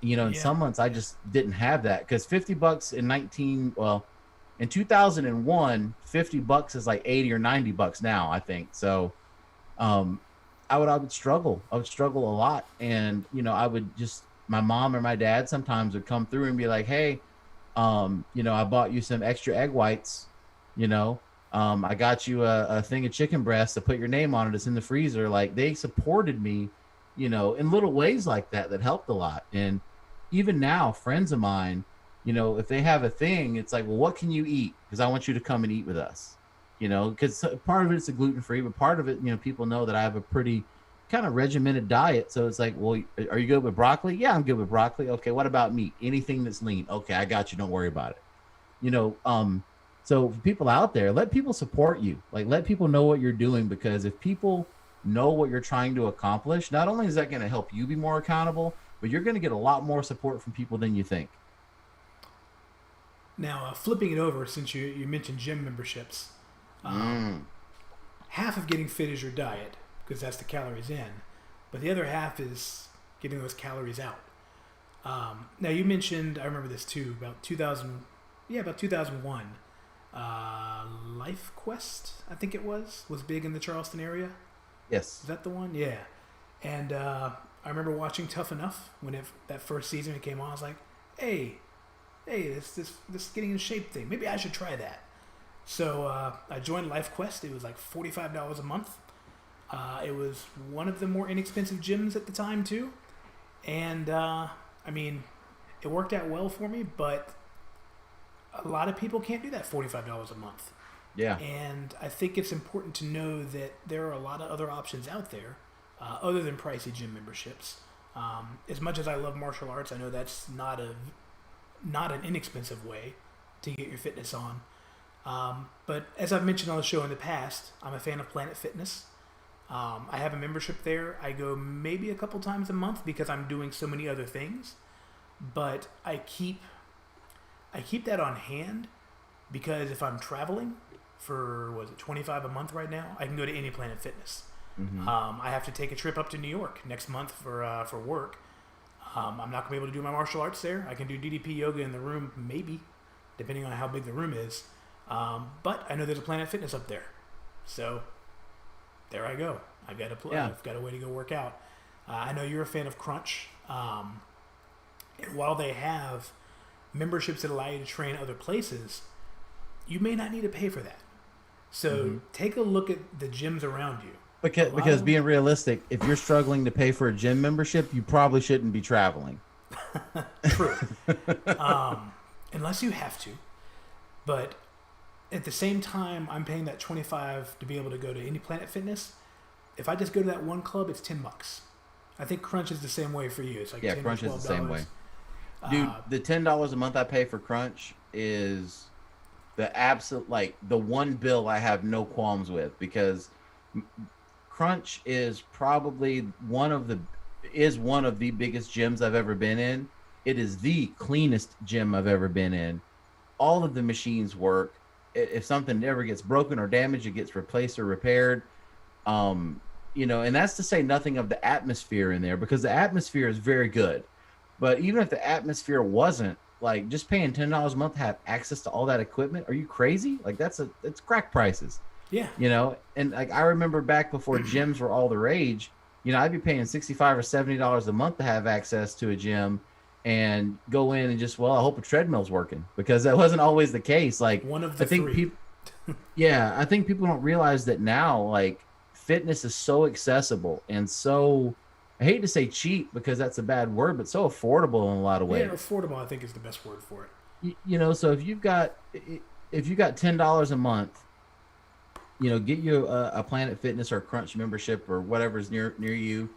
In some months I just didn't have that, because $50 in 2001, $50 is like 80 or $90 now, I think. So, I would struggle. I would struggle a lot. And, I would just, my mom or my dad sometimes would come through and be like, hey, I bought you some extra egg whites, I got you a thing of chicken breast to put your name on it. It's in the freezer. Like, they supported me, in little ways like that helped a lot. And even now, friends of mine, if they have a thing, it's like, well, what can you eat? Because I want you to come and eat with us, because part of it's a gluten-free, but part of it, people know that I have a pretty kind of regimented diet. So it's like, well, are you good with broccoli? Yeah, I'm good with broccoli. Okay, what about meat? Anything that's lean? Okay, I got you. Don't worry about it. So for people out there, let people support you. Like, let people know what you're doing, because if people know what you're trying to accomplish, not only is that going to help you be more accountable, but you're going to get a lot more support from people than you think.
Now, flipping it over, since you mentioned gym memberships, half of getting fit is your diet, because that's the calories in, but the other half is getting those calories out. Now, you mentioned, I remember this too, about 2001, Life Quest, I think it was big in the Charleston area.
Yes.
Is that the one? Yeah. And I remember watching Tough Enough when that first season it came on. I was like, hey, this getting in shape thing, maybe I should try that. So I joined Life Quest. It was like $45 a month. It was one of the more inexpensive gyms at the time too. And it worked out well for me, but a lot of people can't do that $45 a month.
Yeah.
And I think it's important to know that there are a lot of other options out there other than pricey gym memberships. As much as I love martial arts, I know that's not an inexpensive way to get your fitness on. But as I've mentioned on the show in the past, I'm a fan of Planet Fitness. I have a membership there. I go maybe a couple times a month because I'm doing so many other things. But I keep that on hand because if I'm traveling for, $25 a month right now, I can go to any Planet Fitness.
Mm-hmm.
I have to take a trip up to New York next month for work. I'm not going to be able to do my martial arts there. I can do DDP yoga in the room, maybe, depending on how big the room is. But I know there's a Planet Fitness up there. So there I go. I've got a way to go work out. I know you're a fan of Crunch. And while they have memberships that allow you to train other places, you may not need to pay for that. So take a look at the gyms around you.
Because being realistic, if you're struggling to pay for a gym membership, you probably shouldn't be traveling.
True. Unless you have to. But at the same time, I'm paying that $25 to be able to go to any Planet Fitness. If I just go to that one club, it's $10. I think Crunch is the same way for you. It's like $10
Crunch
or $12.
is the same way. Dude, the $10 a month I pay for Crunch is the absolute, like, the one bill I have no qualms with, because Crunch is probably one of the biggest gyms I've ever been in. It is the cleanest gym I've ever been in. All of the machines work. If something ever gets broken or damaged, it gets replaced or repaired. And that's to say nothing of the atmosphere in there, because the atmosphere is very good. But even if the atmosphere wasn't, like, just paying $10 a month to have access to all that equipment, are you crazy? Like, it's crack prices.
Yeah.
And like, I remember back before gyms were all the rage, I'd be paying $65 or $70 a month to have access to a gym and go in and just, I hope a treadmill's working, because that wasn't always the case. Like,
one of the three.
I think people don't realize that now, like, fitness is so accessible and so, I hate to say cheap because that's a bad word, but so affordable in a lot of ways.
Yeah, affordable, I think, is the best word for it.
So if you've got $10 a month, get you a Planet Fitness or a Crunch membership or whatever's near you.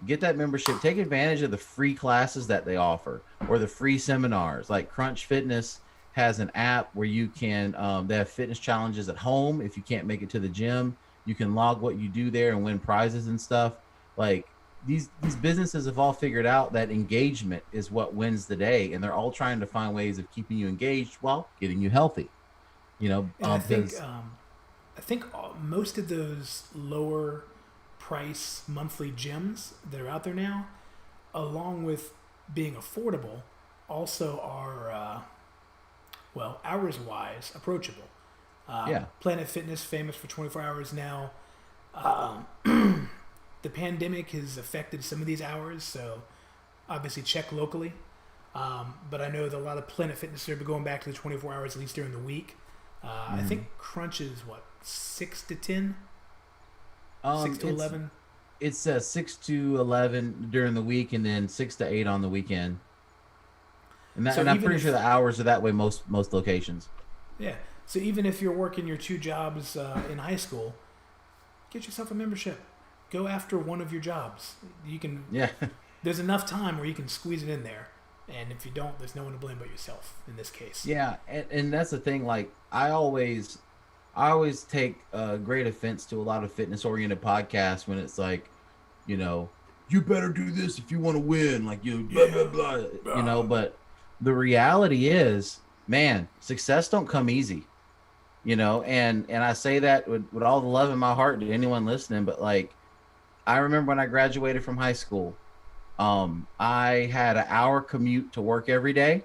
Get that membership. Take advantage of the free classes that they offer or the free seminars. Like Crunch Fitness has an app where you can, they have fitness challenges at home. If you can't make it to the gym, you can log what you do there and win prizes and stuff. Like, these businesses have all figured out that engagement is what wins the day, and they're all trying to find ways of keeping you engaged while getting you healthy.
I think most of those lower price monthly gyms that are out there now, along with being affordable, also are hours wise approachable. Planet Fitness, famous for 24 hours now. The pandemic has affected some of these hours, so obviously check locally. But I know that a lot of Planet Fitness are going back to the 24 hours at least during the week. I think Crunch is 6 to 10, 6 to 11.
It's 6 to 11 during the week, and then 6 to 8 on the weekend. And I'm pretty sure the hours are that way most locations.
Yeah. So even if you're working your 2 jobs in high school, get yourself a membership. Go after one of your jobs. You can. Yeah. There's enough time where you can squeeze it in there, and if you don't, there's no one to blame but yourself in this case.
Yeah, and that's the thing. Like, I always take great offense to a lot of fitness-oriented podcasts when it's like, you better do this if you want to win. Like, blah blah blah. But the reality is, man, success don't come easy. And I say that with all the love in my heart to anyone listening, but like, I remember when I graduated from high school, I had an hour commute to work every day.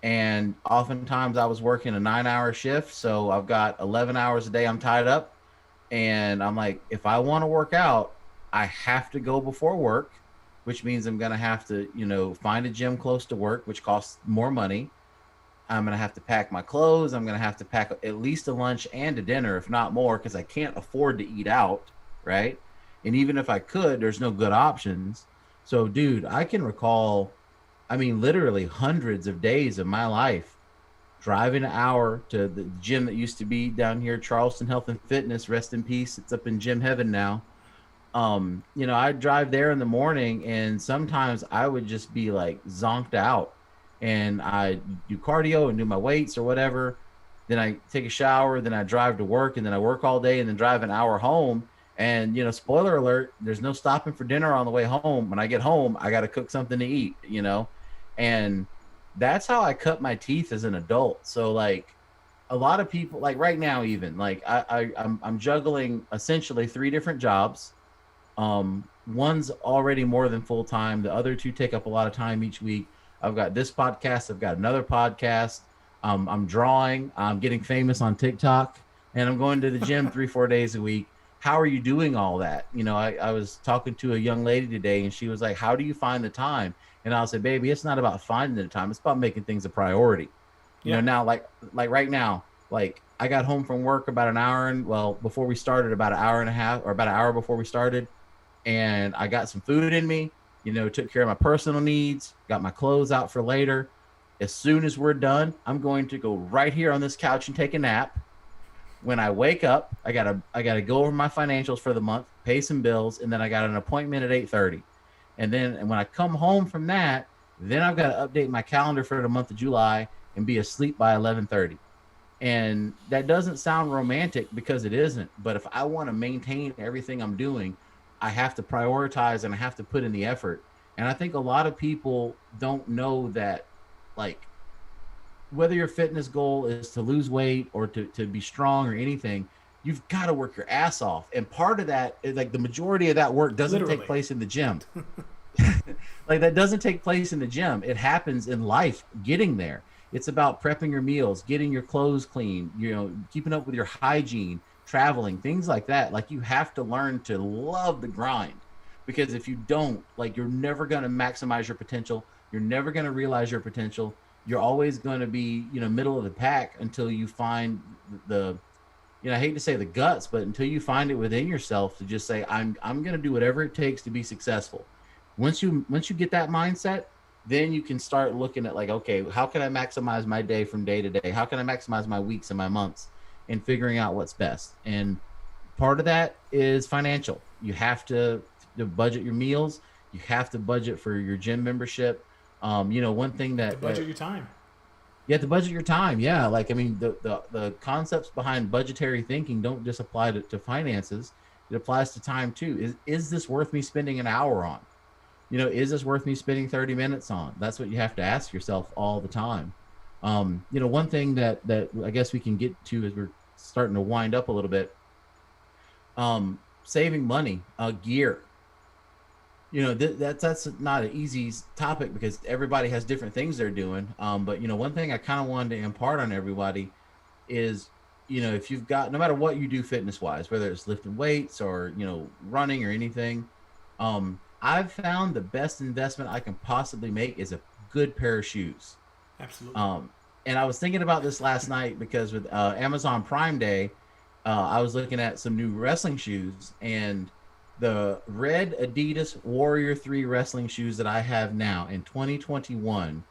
And oftentimes I was working a 9-hour shift. So I've got 11 hours a day I'm tied up. And I'm like, if I want to work out, I have to go before work, which means I'm going to have to, find a gym close to work, which costs more money. I'm going to have to pack my clothes. I'm going to have to pack at least a lunch and a dinner, if not more, because I can't afford to eat out, right? And even if I could, there's no good options. So, dude, I can recall, literally hundreds of days of my life driving an hour to the gym that used to be down here, Charleston Health and Fitness, rest in peace. It's up in gym heaven now. I'd drive there in the morning, and sometimes I would just be like zonked out, and I do cardio and do my weights or whatever. Then I take a shower, then I drive to work, and then I work all day and then drive an hour home. And, spoiler alert, there's no stopping for dinner on the way home. When I get home, I got to cook something to eat, and that's how I cut my teeth as an adult. So, like, a lot of people, like right now, even like I'm juggling essentially 3 different jobs. One's already more than full time. The other 2 take up a lot of time each week. I've got this podcast. I've got another podcast. I'm drawing. I'm getting famous on TikTok, and I'm going to the gym 3-4 days a week. how are you doing all that? You know, I was talking to a young lady today and she was like, how do you find the time? And I'll say, baby, it's not about finding the time. It's about making things a priority. You know,
Yeah.
now, like right now, like I got home from work about an hour and well, before we started, about an hour and a half or about an hour before we started. And I got some food in me, you know, took care of my personal needs, got my clothes out for later. As soon as we're done, I'm going to go right here on this couch and take a nap. When I wake up, I gotta go over my financials for the month, pay some bills, and then I got an appointment at 8:30. And when I come home from that, then I've got to update my calendar for the month of July and be asleep by 11:30. And that doesn't sound romantic because it isn't. But if I want to maintain everything I'm doing, I have to prioritize and I have to put in the effort. And I think a lot of people don't know that, like, whether your fitness goal is to lose weight or to be strong or anything, you've got to work your ass off. And part of that is like the majority of that work doesn't take
Literally.
place in the gym. Like that doesn't take place in the gym. It happens in life getting there. It's about prepping your meals, getting your clothes clean, you know, keeping up with your hygiene, traveling, things like that. Like you have to learn to love the grind because if you don't, like you're never going to maximize your potential. You're never going to realize your potential. You're always going to be, you know, middle of the pack until you find the, you know, I hate to say the guts, but until you find it within yourself to just say, I'm going to do whatever it takes to be successful. Once you get that mindset, then you can start looking at like, okay, how can I maximize my day from day to day? How can I maximize my weeks and my months and figuring out what's best? And part of that is financial. You have to budget your meals. You have to budget for your gym membership. You know, one thing
To budget your time.
you have to budget your time. Yeah. Like, I mean, the concepts behind budgetary thinking don't just apply to finances. It applies to time too. Is this worth me spending an hour on? You know, is this worth me spending 30 minutes on? That's what you have to ask yourself all the time. You know, one thing that I guess we can get to as we're starting to wind up a little bit, saving money, gear. You know, that's not an easy topic because everybody has different things they're doing. But you know, one thing I kind of wanted to impart on everybody is, you know, if you've got, no matter what you do fitness wise, whether it's lifting weights or, you know, running or anything, I've found the best investment I can possibly make is a good pair of shoes.
Absolutely.
And I was thinking about this last night because with Amazon Prime Day, I was looking at some new wrestling shoes and the red Adidas Warrior 3 wrestling shoes that I have now in 2021,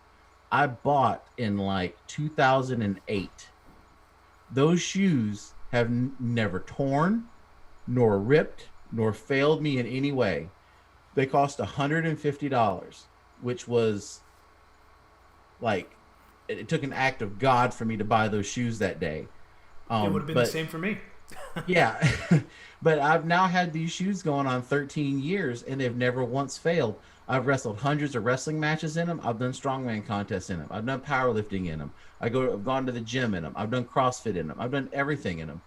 I bought in like 2008. Those shoes have never torn, nor ripped, nor failed me in any way. They cost $150, which was like it took an act of God for me to buy those shoes that day.
It would have been the
But
same for me.
yeah, but I've now had these shoes going on 13 years and they've never once failed. I've wrestled hundreds of wrestling matches in them. I've done strongman contests in them. I've done powerlifting in them. I've gone to the gym in them. I've done CrossFit in them. I've done everything in them.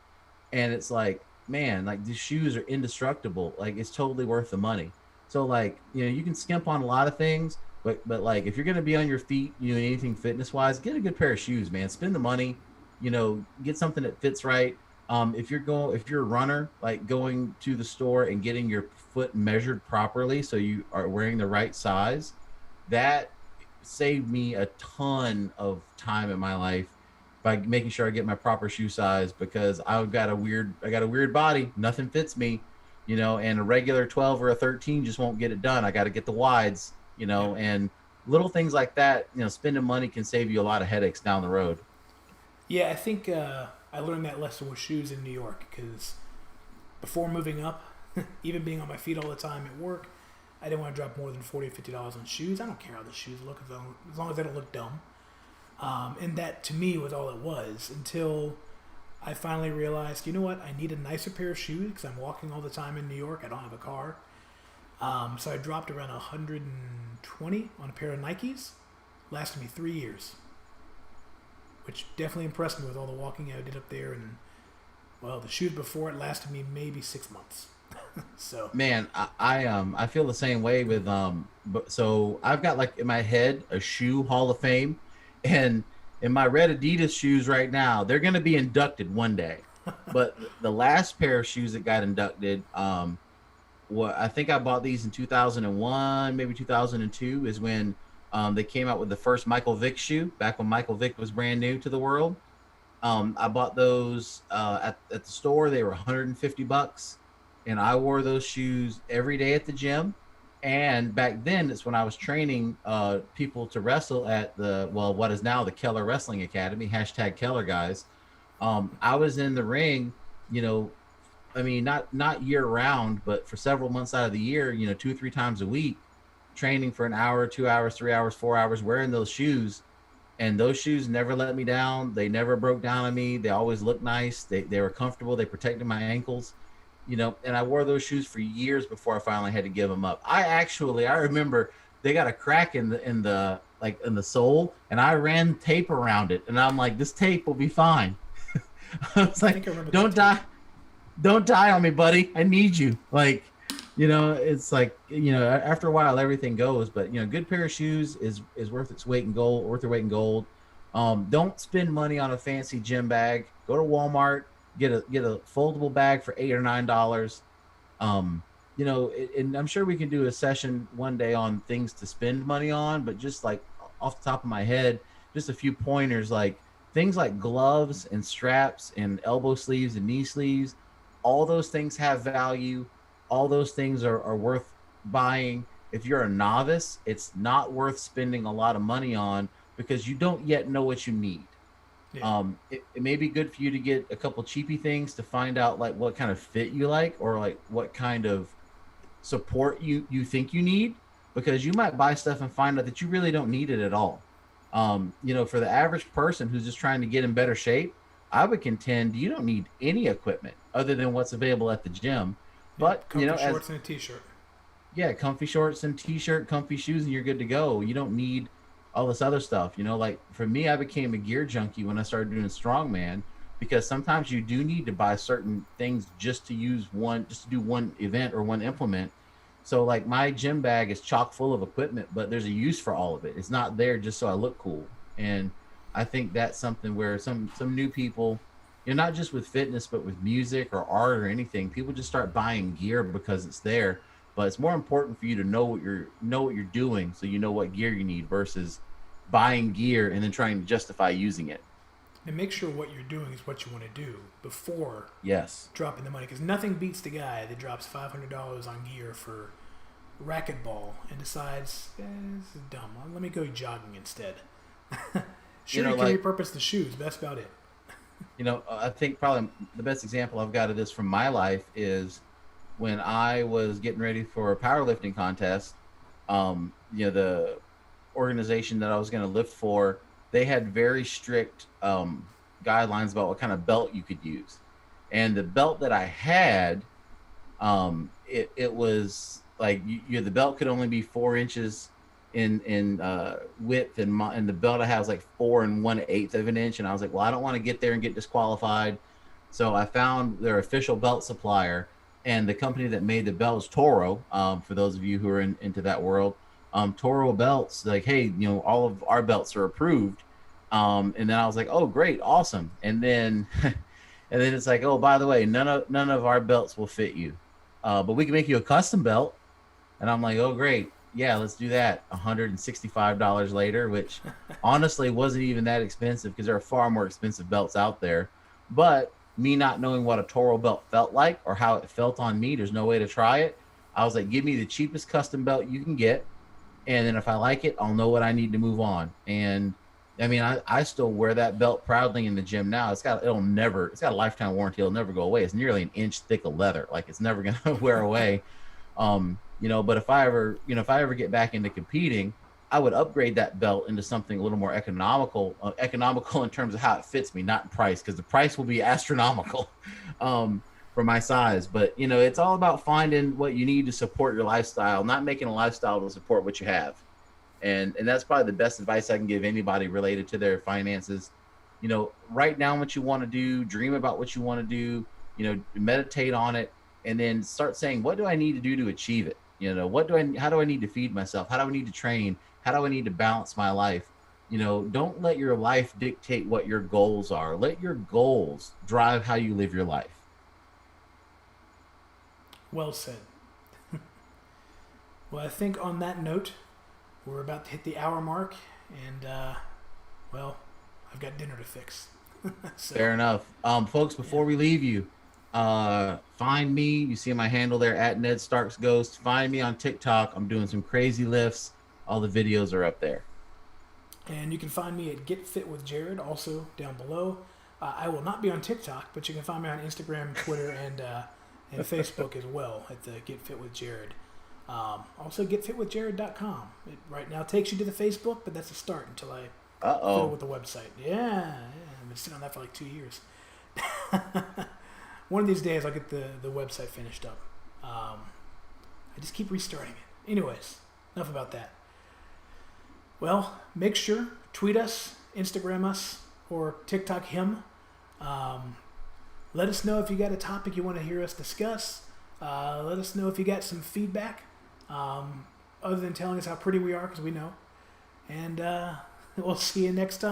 And it's like, man, like these shoes are indestructible. Like it's totally worth the money. So like, you know, you can skimp on a lot of things, but like if you're gonna be on your feet, you know, anything fitness wise, get a good pair of shoes, man. Spend the money, you know, get something that fits right. If you're a runner, like going to the store and getting your foot measured properly so you are wearing the right size, that saved me a ton of time in my life by making sure I get my proper shoe size because I got a weird body. Nothing fits me, you know, and a regular 12 or a 13 just won't get it done. I got to get the wides, you
Yeah.
know, and little things like that, you know, spending money can save you a lot of headaches down the road.
Yeah, I think I learned that lesson with shoes in New York because before moving up, even being on my feet all the time at work, I didn't want to drop more than $40 or $50 on shoes. I don't care how the shoes look as long as they don't look dumb. And that to me was all it was until I finally realized, you know what, I need a nicer pair of shoes because I'm walking all the time in New York. I don't have a car. So I dropped around 120 on a pair of Nikes. Lasted me 3 years, which definitely impressed me with all the walking I did up there. And well, the shoes before it lasted me maybe 6 months. So
Man, I feel the same way with but so I've got like in my head a shoe hall of fame and in my red Adidas shoes right now, they're gonna be inducted one day. But the last pair of shoes that got inducted, what I think I bought these in 2001, maybe 2002, is when they came out with the first Michael Vick shoe, back when Michael Vick was brand new to the world. I bought those at the store. They were 150 bucks, and I wore those shoes every day at the gym. And back then, it's when I was training people to wrestle at what is now the Keller Wrestling Academy, hashtag Keller guys. I was in the ring, you know, I mean, not year round, but for several months out of the year, 2 or 3 times a week, training for an hour, 2 hours, 3 hours, 4 hours, wearing those shoes. And those shoes never let me down. They never broke down on me. They always looked nice. They were comfortable. They protected my ankles, and I wore those shoes for years before I finally had to give them up. I remember they got a crack in the sole, and I ran tape around it, and I'm like, this tape will be fine. I was
I
like,
think I remember that
don't
tape.
die, don't die on me, buddy. I need you. Like, it's like, after a while everything goes, but good pair of shoes is worth its weight in gold, worth their weight in gold. Don't spend money on a fancy gym bag. Go to Walmart, get a foldable bag for $8 or $9. And I'm sure we can do a session one day on things to spend money on, but just like off the top of my head, just a few pointers, like things like gloves and straps and elbow sleeves and knee sleeves. All those things have value. All those things are worth buying. If you're a novice, it's not worth spending a lot of money on because you don't yet know what you need.
Yeah.
It may be good for you to get a couple cheapy things to find out like what kind of fit you like, or like what kind of support you think you need, because you might buy stuff and find out that you really don't need it at all. For the average person who's just trying to get in better shape, I would contend you don't need any equipment other than what's available at the gym.
Yeah.
But
Comfy
as
shorts and a t-shirt.
yeah, comfy shorts and t-shirt, comfy shoes, and you're good to go. You don't need all this other stuff. Like for me, I became a gear junkie when I started doing strongman, because sometimes you do need to buy certain things just to do one event or one implement. So like my gym bag is chock full of equipment, but there's a use for all of it. It's not there just so I look cool. And I think that's something where some new people, not just with fitness, but with music or art or anything, people just start buying gear because it's there. But it's more important for you to know what you're doing, so you know what gear you need, versus buying gear and then trying to justify using it.
And make sure what you're doing is what you want to do before
Yes.
dropping the money, because nothing beats the guy that drops $500 on gear for racquetball and decides, this is dumb. Let me go jogging instead. Sure, you can
like
repurpose the shoes, but that's about it.
I think probably the best example I've got of this from my life is when I was getting ready for a powerlifting contest. The organization that I was going to lift for, they had very strict guidelines about what kind of belt you could use. And the belt that I had, it was like the belt could only be 4 inches in width, and the belt I had was like 4 1/8 of an inch. And I was like, well, I don't want to get there and get disqualified. So I found their official belt supplier, and the company that made the belt was Toro. For those of you who are into that world, Toro belts, like, hey, all of our belts are approved. And then I was like, oh, great, awesome. And then, and then it's like, oh, by the way, none of our belts will fit you, but we can make you a custom belt. And I'm like, oh, great, yeah, let's do that. $165 later, which honestly wasn't even that expensive, because there are far more expensive belts out there. But me not knowing what a Toro belt felt like or how it felt on me, there's no way to try it. I was like, give me the cheapest custom belt you can get, and then if I like it, I'll know what I need to move on. And I mean, I still wear that belt proudly in the gym now. It's got a lifetime warranty. It'll never go away. It's nearly an inch thick of leather. Like, it's never going to wear away. But if I ever get back into competing, I would upgrade that belt into something a little more economical in terms of how it fits me, not in price, because the price will be astronomical for my size. But it's all about finding what you need to support your lifestyle, not making a lifestyle to support what you have. And that's probably the best advice I can give anybody related to their finances. Write down what you want to do, dream about what you want to do, meditate on it, and then start saying, what do I need to do to achieve it? How do I need to feed myself? How do I need to train? How do I need to balance my life? You know, don't let your life dictate what your goals are. Let your goals drive how you live your life.
Well said. Well, I think on that note, we're about to hit the hour mark, and well, I've got dinner to fix. So,
Fair enough. Folks,
yeah.
before we leave you, find me. You see my handle there at Ned Starks Ghost. Find me on TikTok. I'm doing some crazy lifts. All the videos are up there.
And you can find me at Get Fit with Jared, also down below. I will not be on TikTok, but you can find me on Instagram, Twitter, and Facebook as well at the Get Fit with Jared. Also, getfitwithjared.com. It right now takes you to the Facebook, but that's a start until I fiddle with the website. Yeah, I've been sitting on that for like 2 years. One of these days, I'll get the website finished up. I just keep restarting it. Anyways, enough about that. Well, make sure, tweet us, Instagram us, or TikTok him. Let us know if you got a topic you want to hear us discuss. Let us know if you got some feedback, other than telling us how pretty we are, because we know. And we'll see you next time.